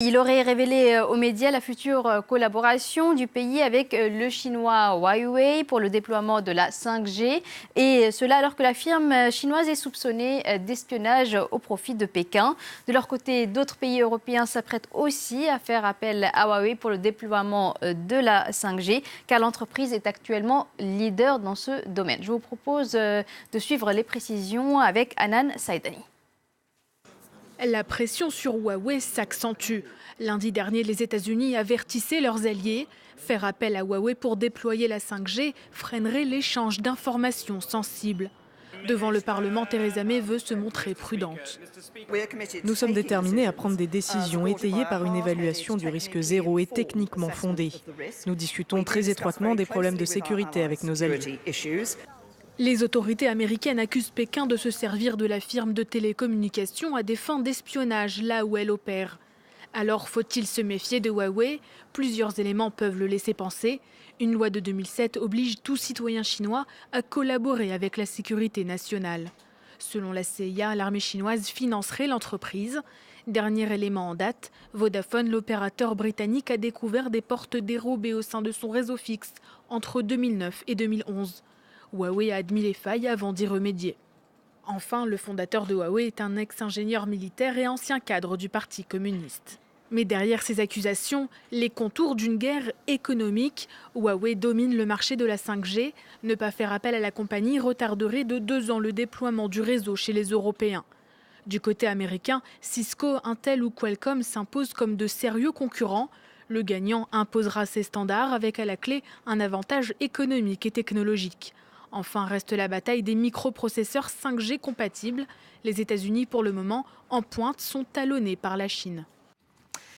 Il aurait révélé aux médias la future collaboration du pays avec le chinois Huawei pour le déploiement de la 5G. Et cela alors que la firme chinoise est soupçonnée d'espionnage au profit de Pékin. De leur côté, d'autres pays européens s'apprêtent aussi à faire appel à Huawei pour le déploiement de la 5G, car l'entreprise est actuellement leader dans ce domaine. Je vous propose de suivre les précisions avec Anan Saïdani. La pression sur Huawei s'accentue. Lundi dernier, les États-Unis avertissaient leurs alliés. Faire appel à Huawei pour déployer la 5G freinerait l'échange d'informations sensibles. Devant le Parlement, Theresa May veut se montrer prudente. Nous sommes déterminés à prendre des décisions étayées par une évaluation du risque zéro et techniquement fondée. Nous discutons très étroitement des problèmes de sécurité avec nos alliés. Les autorités américaines accusent Pékin de se servir de la firme de télécommunications à des fins d'espionnage là où elle opère. Alors faut-il se méfier de Huawei? Plusieurs éléments peuvent le laisser penser. Une loi de 2007 oblige tout citoyen chinois à collaborer avec la sécurité nationale. Selon la CIA, l'armée chinoise financerait l'entreprise. Dernier élément en date, Vodafone, l'opérateur britannique, a découvert des portes dérobées au sein de son réseau fixe entre 2009 et 2011. Huawei a admis les failles avant d'y remédier. Enfin, le fondateur de Huawei est un ex-ingénieur militaire et ancien cadre du Parti communiste. Mais derrière ces accusations, les contours d'une guerre économique. Huawei domine le marché de la 5G. Ne pas faire appel à la compagnie retarderait de 2 ans le déploiement du réseau chez les Européens. Du côté américain, Cisco, Intel ou Qualcomm s'imposent comme de sérieux concurrents. Le gagnant imposera ses standards avec à la clé un avantage économique et technologique. Enfin reste la bataille des microprocesseurs 5G compatibles. Les États-Unis, pour le moment, en pointe, sont talonnés par la Chine.